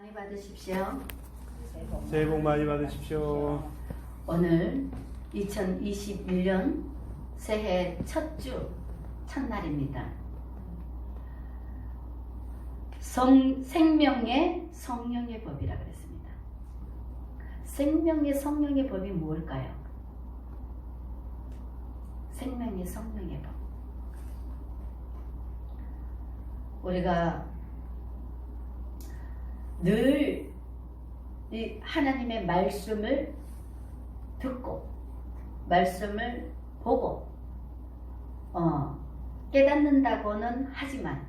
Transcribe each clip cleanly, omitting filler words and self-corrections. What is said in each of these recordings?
많이 받으십시오. 새해 복 많이 받으십시오. 오늘 2021년 새해 첫 주 첫날입니다. 생명의 성령의 법이라 그랬습니다. 생명의 성령의 법이 무엇일까요? 생명의 성령의 법. 우리가 늘 이 하나님의 말씀을 듣고 말씀을 보고 깨닫는다고는 하지만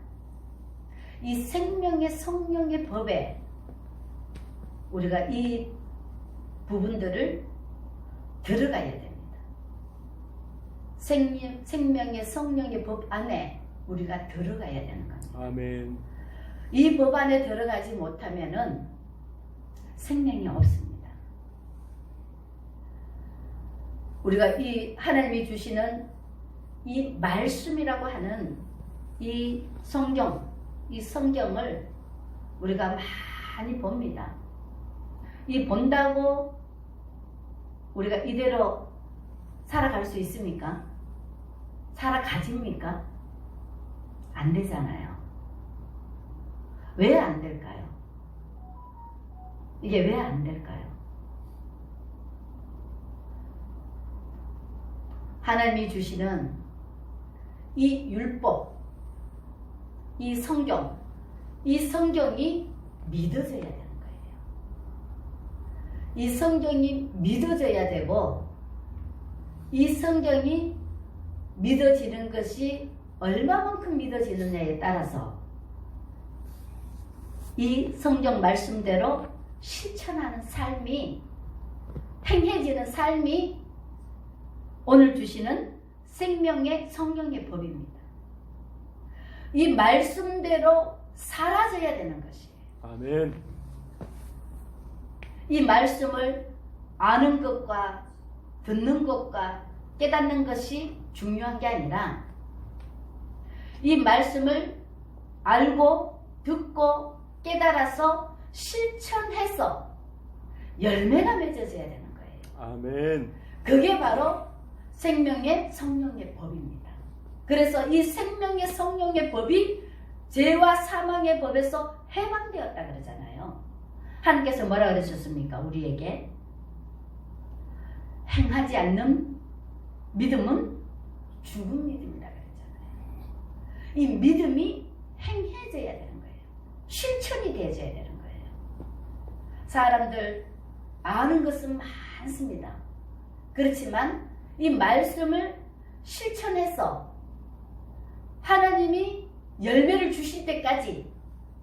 이 생명의 성령의 법에 우리가 이 부분들을 들어가야 됩니다. 생명의 성령의 법 안에 우리가 들어가야 되는 겁니다. 아멘. 이 법 안에 들어가지 못하면은 생명이 없습니다. 우리가 이 하나님이 주시는 이 말씀이라고 하는 이 성경을 우리가 많이 봅니다. 이 본다고 우리가 이대로 살아갈 수 있습니까? 살아가집니까? 안 되잖아요. 왜 안 될까요? 이게 왜 안 될까요? 하나님이 주시는 이 율법, 이 성경이 믿어져야 되는 거예요. 이 성경이 믿어져야 되고, 이 성경이 믿어지는 것이 얼마만큼 믿어지느냐에 따라서 이 성경 말씀대로 실천하는 삶이, 행해지는 삶이 오늘 주시는 생명의 성령의 법입니다. 이 말씀대로 살아져야 되는 것이에요. 아멘. 이 말씀을 아는 것과 듣는 것과 깨닫는 것이 중요한 게 아니라 이 말씀을 알고 듣고 깨달아서 실천해서 열매가 맺어져야 되는 거예요. 아멘. 그게 바로 생명의 성령의 법입니다. 그래서 이 생명의 성령의 법이 죄와 사망의 법에서 해방되었다 그러잖아요. 하나님께서 뭐라 그러셨습니까? 우리에게 행하지 않는 믿음은 죽은 믿음이라 그랬잖아요. 이 믿음이 행해져야 되는 거예요. 실천이 되어져야 되는 거예요. 사람들 아는 것은 많습니다. 그렇지만 이 말씀을 실천해서 하나님이 열매를 주실 때까지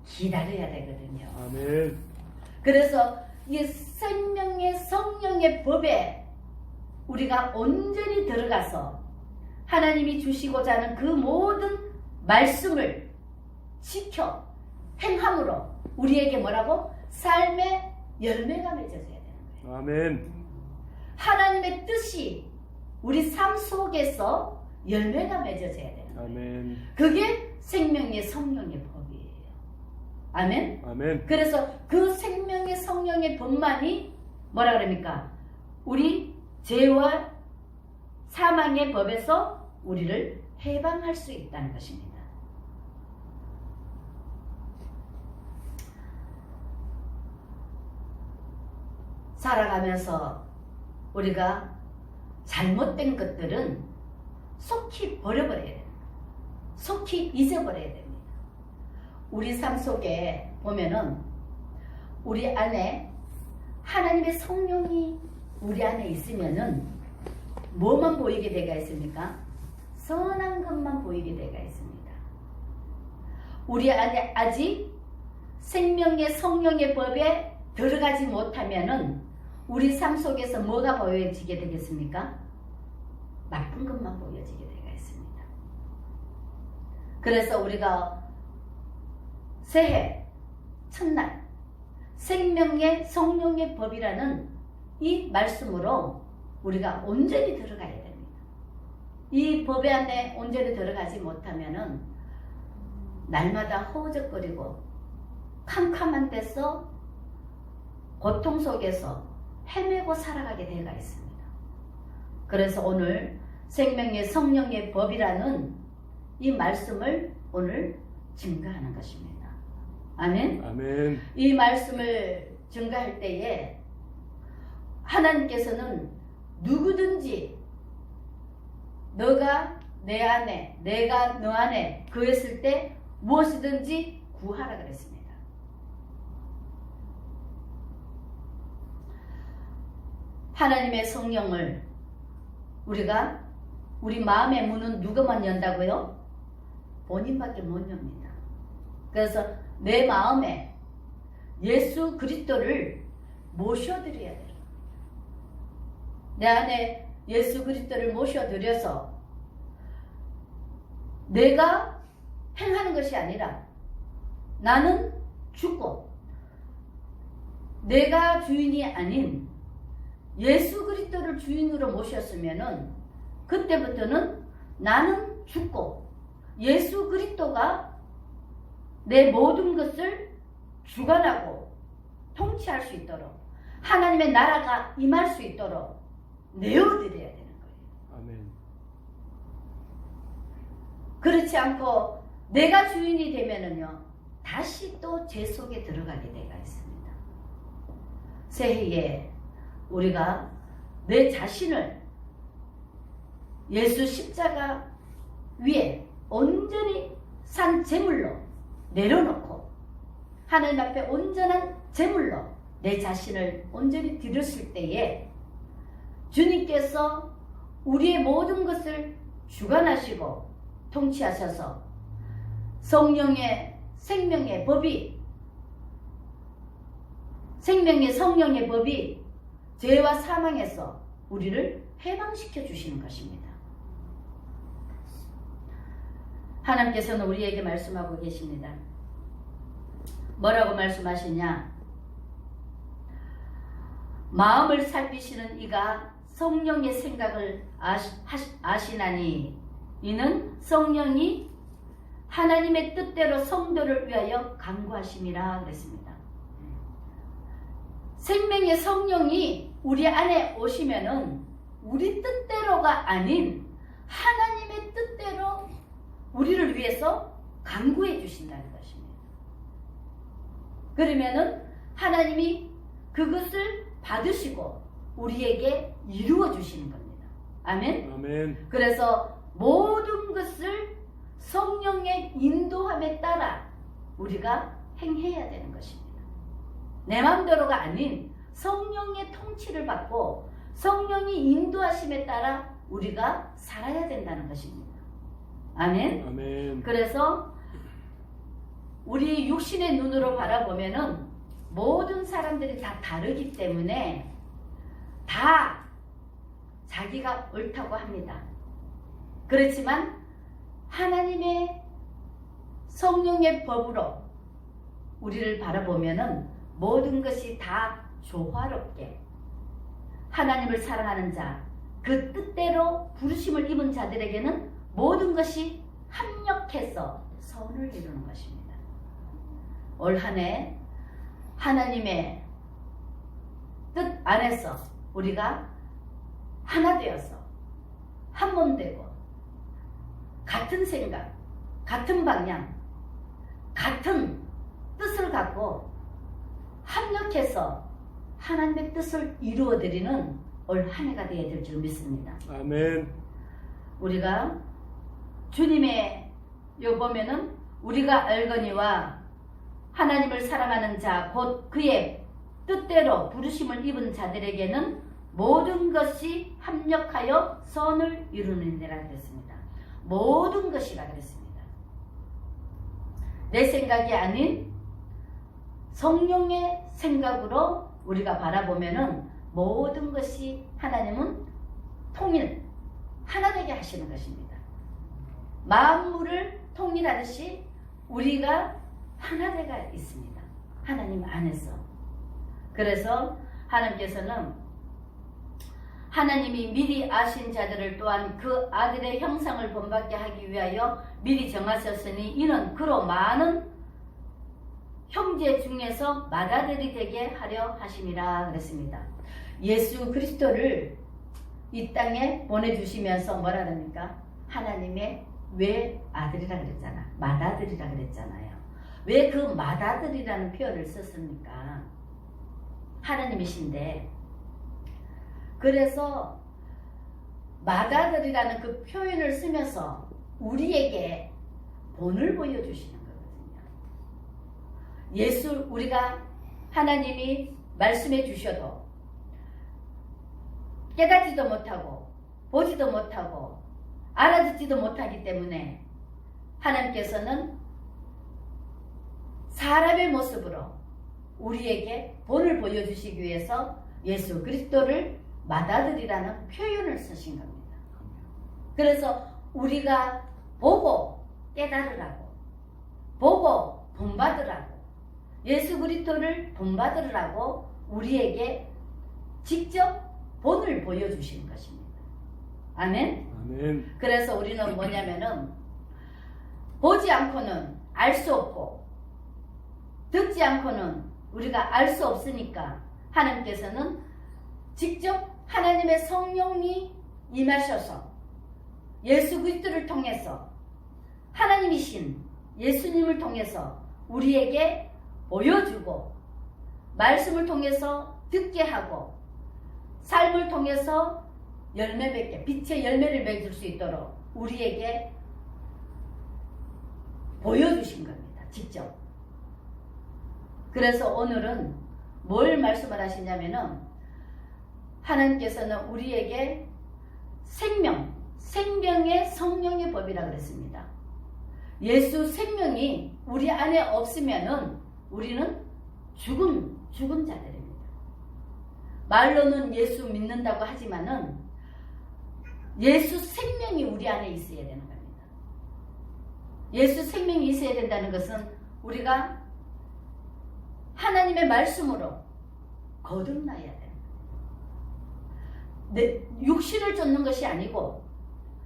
기다려야 되거든요. 아멘. 그래서 이 생명의 성령의 법에 우리가 온전히 들어가서 하나님이 주시고자 하는 그 모든 말씀을 지켜 행함으로 우리에게 뭐라고? 삶의 열매가 맺어져야 되는 거예요. 아멘. 하나님의 뜻이 우리 삶 속에서 열매가 맺어져야 되는 거예요. 아멘. 그게 생명의 성령의 법이에요. 아멘? 아멘. 그래서 그 생명의 성령의 법만이 뭐라 그럽니까? 우리 죄와 사망의 법에서 우리를 해방할 수 있다는 것입니다. 살아가면서 우리가 잘못된 것들은 속히 버려버려야 됩니다. 속히 잊어버려야 됩니다. 우리 삶 속에 보면은 우리 안에 하나님의 성령이 우리 안에 있으면은 뭐만 보이게 되가 있습니까? 선한 것만 보이게 되가 있습니다. 우리 안에 아직 생명의 성령의 법에 들어가지 못하면은 우리 삶 속에서 뭐가 보여지게 되겠습니까? 나쁜 것만 보여지게 되가 있습니다. 그래서 우리가 새해 첫날 생명의 성령의 법이라는 이 말씀으로 우리가 온전히 들어가야 됩니다. 이 법에 안에 온전히 들어가지 못하면은 날마다 허우적거리고 캄캄한 데서 고통 속에서 헤매고 살아가게 되어 있습니다. 그래서 오늘 생명의 성령의 법이라는 이 말씀을 오늘 증거하는 것입니다. 아멘. 아멘. 이 말씀을 증거할 때에 하나님께서는 누구든지 너가 내 안에 내가 너 안에 거했을 때 무엇이든지 구하라 그랬습니다. 하나님의 성령을 우리가 우리 마음의 문은 누가만 연다고요? 본인밖에 못 엽니다. 그래서 내 마음에 예수 그리스도를 모셔드려야 돼요. 내 안에 예수 그리스도를 모셔드려서 내가 행하는 것이 아니라 나는 죽고 내가 주인이 아닌 예수 그리스도를 주인으로 모셨으면은 그때부터는 나는 죽고 예수 그리스도가 내 모든 것을 주관하고 통치할 수 있도록 하나님의 나라가 임할 수 있도록 내어드려야 되는 거예요. 아멘. 그렇지 않고 내가 주인이 되면은요 다시 또 죄 속에 들어가게 되어 있습니다. 새해에 우리가 내 자신을 예수 십자가 위에 온전히 산 제물로 내려놓고 하나님 앞에 온전한 제물로 내 자신을 온전히 드렸을 때에 주님께서 우리의 모든 것을 주관하시고 통치하셔서 성령의 생명의 법이 생명의 성령의 법이 죄와 사망에서 우리를 해방시켜 주시는 것입니다. 하나님께서는 우리에게 말씀하고 계십니다. 뭐라고 말씀하시냐? 마음을 살피시는 이가 성령의 생각을 아시나니 이는 성령이 하나님의 뜻대로 성도를 위하여 간구하심이라 그랬습니다. 생명의 성령이 우리 안에 오시면은 우리 뜻대로가 아닌 하나님의 뜻대로 우리를 위해서 간구해 주신다는 것입니다. 그러면은 하나님이 그것을 받으시고 우리에게 이루어 주시는 겁니다. 아멘. 아멘. 그래서 모든 것을 성령의 인도함에 따라 우리가 행해야 되는 것입니다. 내 마음대로가 아닌 성령의 통치를 받고 성령이 인도하심에 따라 우리가 살아야 된다는 것입니다. 아멘. 아멘. 그래서 우리 육신의 눈으로 바라보면은 모든 사람들이 다 다르기 때문에 다 자기가 옳다고 합니다. 그렇지만 하나님의 성령의 법으로 우리를 바라보면은 모든 것이 다 조화롭게 하나님을 사랑하는 자, 그 뜻대로 부르심을 입은 자들에게는 모든 것이 합력해서 선을 이루는 것입니다. 올 한 해 하나님의 뜻 안에서 우리가 하나 되어서 한 몸 되고 같은 생각, 같은 방향, 같은 뜻을 갖고 합력해서 하나님의 뜻을 이루어드리는 올 한 해가 되어야 될 줄 믿습니다. 아멘. 우리가 주님의 요 보면은 우리가 알거니와 하나님을 사랑하는 자 곧 그의 뜻대로 부르심을 입은 자들에게는 모든 것이 합력하여 선을 이루느니라 그랬습니다. 모든 것이라 그랬습니다. 내 생각이 아닌 성령의 생각으로 우리가 바라보면은 모든 것이 하나님은 통일, 하나 되게 하시는 것입니다. 만물을 통일하듯이 우리가 하나 되가 있습니다. 하나님 안에서. 그래서 하나님께서는 하나님이 미리 아신 자들을 또한 그 아들의 형상을 본받게 하기 위하여 미리 정하셨으니 이는 그로 많은 형제 중에서 맏아들이 되게 하려 하심이라 그랬습니다. 예수 그리스도를 이 땅에 보내주시면서 뭐라 그럽니까? 하나님의 외아들이라 그랬잖아. 맏아들이라 그랬잖아요. 왜 그 맏아들이라는 표현을 썼습니까? 하나님이신데. 그래서 맏아들이라는 그 표현을 쓰면서 우리에게 본을 보여주시는 거거든요. 우리가 하나님이 말씀해 주셔도 깨닫지도 못하고 보지도 못하고 알아듣지도 못하기 때문에 하나님께서는 사람의 모습으로 우리에게 본을 보여주시기 위해서 예수 그리스도를 맏아들이라는 표현을 쓰신 겁니다. 그래서 우리가 보고 깨달으라고, 보고 본받으라고, 예수 그리스도를 본받으라고 우리에게 직접 본을 보여주시는 것입니다. 아멘? 아멘. 그래서 우리는 뭐냐면은 보지 않고는 알 수 없고 듣지 않고는 우리가 알 수 없으니까 하나님께서는 직접 하나님의 성령이 임하셔서 예수 그리스도를 통해서 하나님이신 예수님을 통해서 우리에게 보여주고 말씀을 통해서 듣게 하고 삶을 통해서 열매 맺게 빛의 열매를 맺을 수 있도록 우리에게 보여주신 겁니다. 직접. 그래서 오늘은 뭘 말씀을 하시냐면은 하나님께서는 우리에게 생명의 성령의 법이라 그랬습니다. 예수 생명이 우리 안에 없으면은 우리는 죽은 자들입니다. 말로는 예수 믿는다고 하지만은 예수 생명이 우리 안에 있어야 되는 겁니다. 예수 생명이 있어야 된다는 것은 우리가 하나님의 말씀으로 거듭나야 돼요. 내 육신을 쫓는 것이 아니고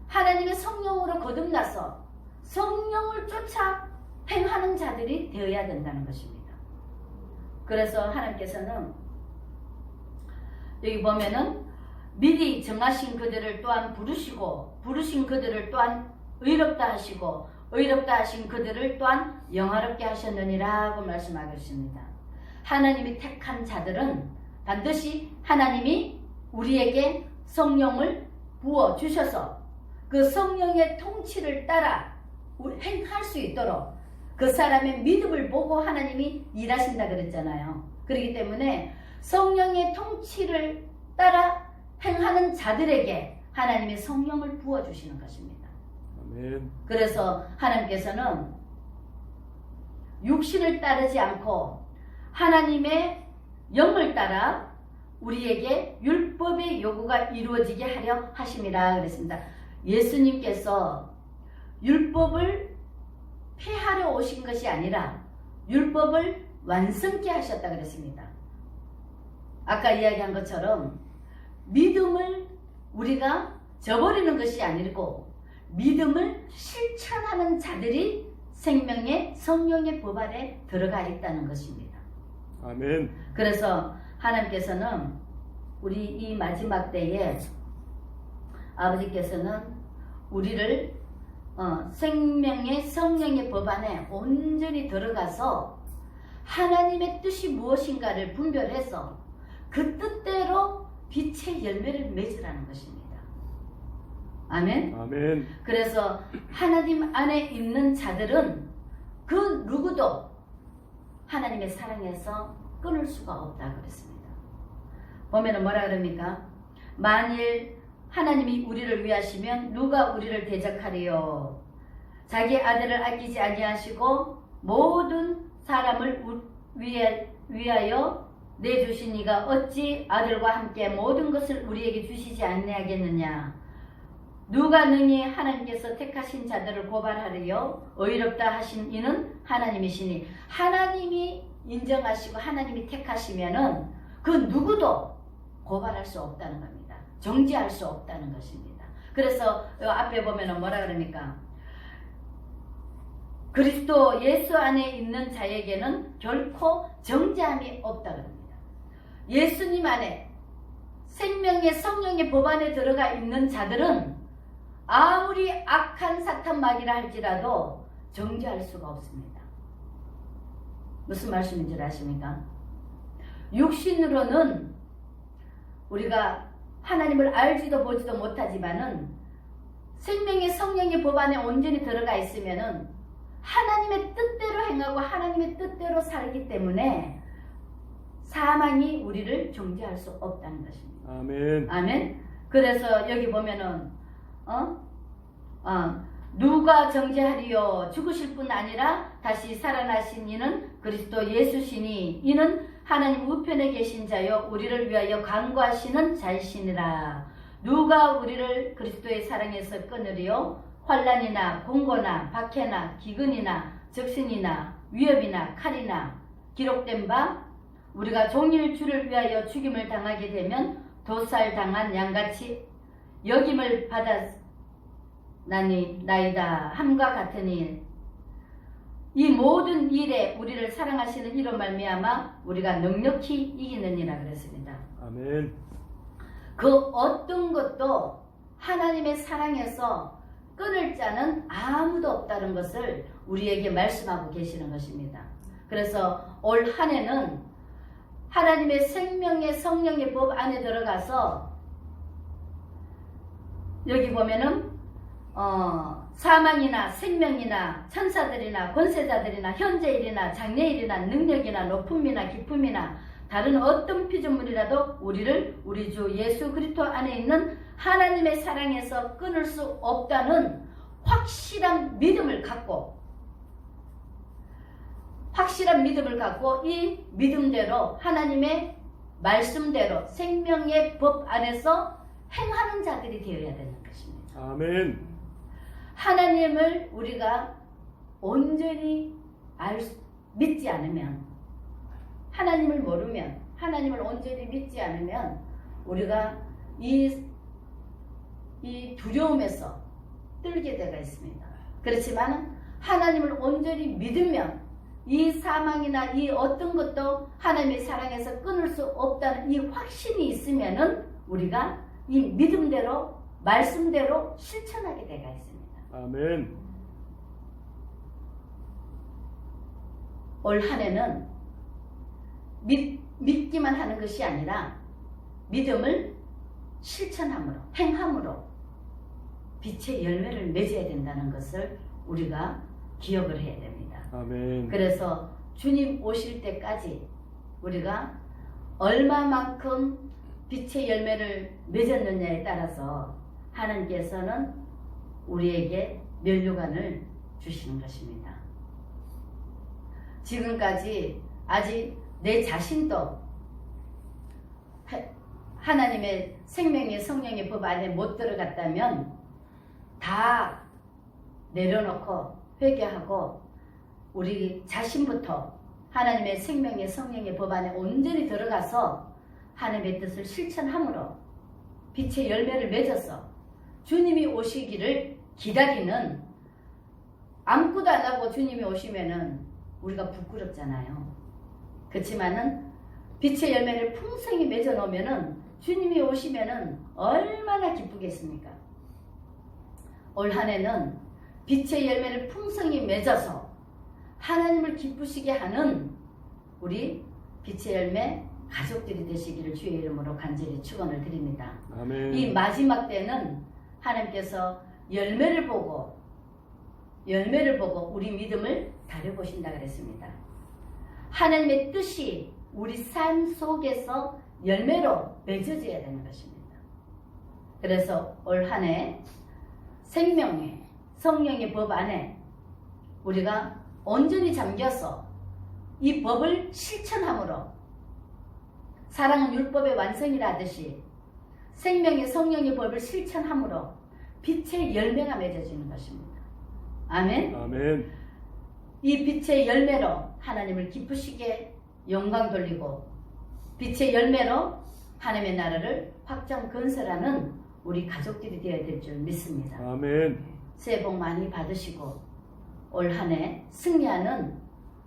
하나님의 성령으로 거듭나서 성령을 쫓아 행하는 자들이 되어야 된다는 것입니다. 그래서 하나님께서는 여기 보면은 미리 정하신 그들을 또한 부르시고 부르신 그들을 또한 의롭다 하시고 의롭다 하신 그들을 또한 영화롭게 하셨느니라고 말씀하고 있습니다. 하나님이 택한 자들은 반드시 하나님이 우리에게 성령을 부어 주셔서 그 성령의 통치를 따라 행할 수 있도록 그 사람의 믿음을 보고 하나님이 일하신다 그랬잖아요. 그렇기 때문에 성령의 통치를 따라 행하는 자들에게 하나님의 성령을 부어주시는 것입니다. 아멘. 그래서 하나님께서는 육신을 따르지 않고 하나님의 영을 따라 우리에게 율법의 요구가 이루어지게 하려 하심이라 그랬습니다. 예수님께서 율법을 폐하려 오신 것이 아니라 율법을 완성케 하셨다 그랬습니다. 아까 이야기한 것처럼 믿음을 우리가 저버리는 것이 아니고 믿음을 실천하는 자들이 생명의 성령의 법 안에 들어가 있다는 것입니다. 아멘. 그래서 하나님께서는 우리 이 마지막 때에 아버지께서는 우리를 생명의 성령의 법 안에 온전히 들어가서 하나님의 뜻이 무엇인가를 분별해서 그 뜻대로 빛의 열매를 맺으라는 것입니다. 아멘. 아멘. 그래서 하나님 안에 있는 자들은 그 누구도 하나님의 사랑에서 끊을 수가 없다 그랬습니다. 보면은 뭐라 그럽니까? 만일 하나님이 우리를 위하시면 누가 우리를 대적하리요? 자기 아들을 아끼지 아니하시고 모든 사람을 위하여 내주신 이가 어찌 아들과 함께 모든 것을 우리에게 주시지 아니하겠느냐? 누가 능히 하나님께서 택하신 자들을 고발하리요? 의롭다 하신 이는 하나님이시니 하나님이 인정하시고 하나님이 택하시면은 그 누구도 고발할 수 없다는 겁니다. 정죄할 수 없다는 것입니다. 그래서 앞에 보면은 뭐라 그러니까 그리스도 예수 안에 있는 자에게는 결코 정죄함이 없다고 합니다. 예수님 안에 생명의 성령의 법 안에 들어가 있는 자들은 아무리 악한 사탄 마귀라 할지라도 정죄할 수가 없습니다. 무슨 말씀인지 아십니까? 육신으로는 우리가 하나님을 알지도 보지도 못하지만은 생명의 성령의 법 안에 온전히 들어가 있으면은 하나님의 뜻대로 행하고 하나님의 뜻대로 살기 때문에 사망이 우리를 정죄할 수 없다는 것입니다. 아멘. 아멘. 그래서 여기 보면은 누가 정죄하리요? 죽으실 뿐 아니라 다시 살아나신 이는 그리스도 예수시니 이는 하나님 우편에 계신 자요 우리를 위하여 간구하시는 자이시니라. 누가 우리를 그리스도의 사랑에서 끊으리요? 환난이나 공고나 박해나 기근이나 적신이나 위협이나 칼이나 기록된 바 우리가 종일 주를 위하여 죽임을 당하게 되면 도살당한 양같이 여김을 받았나이다 함과 같으니 이 모든 일에 우리를 사랑하시는 이로 말미암아 우리가 넉넉히 이기느니라 그랬습니다. 아멘. 그 어떤 것도 하나님의 사랑에서 끊을 자는 아무도 없다는 것을 우리에게 말씀하고 계시는 것입니다. 그래서 올 한 해는 하나님의 생명의 성령의 법 안에 들어가서 여기 보면은 사망이나 생명이나 천사들이나 권세자들이나 현재일이나 장래일이나 능력이나 높음이나 기쁨이나 다른 어떤 피조물이라도 우리를 우리 주 예수 그리스도 안에 있는 하나님의 사랑에서 끊을 수 없다는 확실한 믿음을 갖고 이 믿음대로 하나님의 말씀대로 생명의 법 안에서 행하는 자들이 되어야 되는 것입니다. 아멘. 하나님을 우리가 온전히 믿지 않으면, 하나님을 모르면, 하나님을 온전히 믿지 않으면 우리가 이 두려움에서 떨게 되어 있습니다. 그렇지만 하나님을 온전히 믿으면 이 사망이나 이 어떤 것도 하나님의 사랑에서 끊을 수 없다는 이 확신이 있으면은 우리가 이 믿음대로 말씀대로 실천하게 되어 있습니다. 아멘. 올 한 해는 믿기만 하는 것이 아니라 믿음을 실천함으로 행함으로 빛의 열매를 맺어야 된다는 것을 우리가 기억을 해야 됩니다. 아멘. 그래서 주님 오실 때까지 우리가 얼마만큼 빛의 열매를 맺었느냐에 따라서 하나님께서는 우리에게 면류관을 주시는 것입니다. 지금까지 아직 내 자신도 하나님의 생명의 성령의 법 안에 못 들어갔다면 다 내려놓고 회개하고 우리 자신부터 하나님의 생명의 성령의 법 안에 온전히 들어가서 하나님의 뜻을 실천함으로 빛의 열매를 맺어서 주님이 오시기를 기다리는, 아무것도 안 하고 주님이 오시면은 우리가 부끄럽잖아요. 그렇지만은 빛의 열매를 풍성히 맺어 놓으면은 주님이 오시면은 얼마나 기쁘겠습니까? 올 한 해는 빛의 열매를 풍성히 맺어서 하나님을 기쁘시게 하는 우리 빛의 열매 가족들이 되시기를 주의 이름으로 간절히 축원을 드립니다. 아멘. 이 마지막 때는 하나님께서 열매를 보고 우리 믿음을 다려보신다 그랬습니다. 하나님의 뜻이 우리 삶 속에서 열매로 맺어져야 되는 것입니다. 그래서 올 한 해 생명의 성령의 법 안에 우리가 온전히 잠겨서 이 법을 실천함으로 사랑은 율법의 완성이라 하듯이 생명의 성령의 법을 실천함으로 빛의 열매가 맺어지는 것입니다. 아멘. 아멘. 이 빛의 열매로 하나님을 기쁘시게 영광 돌리고 빛의 열매로 하나님의 나라를 확장 건설하는 우리 가족들이 되어야 될 줄 믿습니다. 아멘. 새해 복 많이 받으시고 올 한 해 승리하는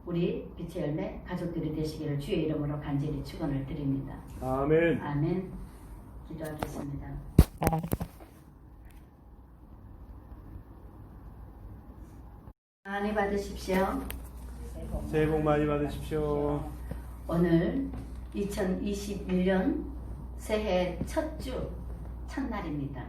우리 빛의 열매 가족들이 되시기를 주의 이름으로 간절히 축원을 드립니다. 아멘. 아멘. 기도하겠습니다. 많이 받으십시오. 새해 복 많이 받으십시오. 오늘 2021년 새해 첫 주 첫날입니다.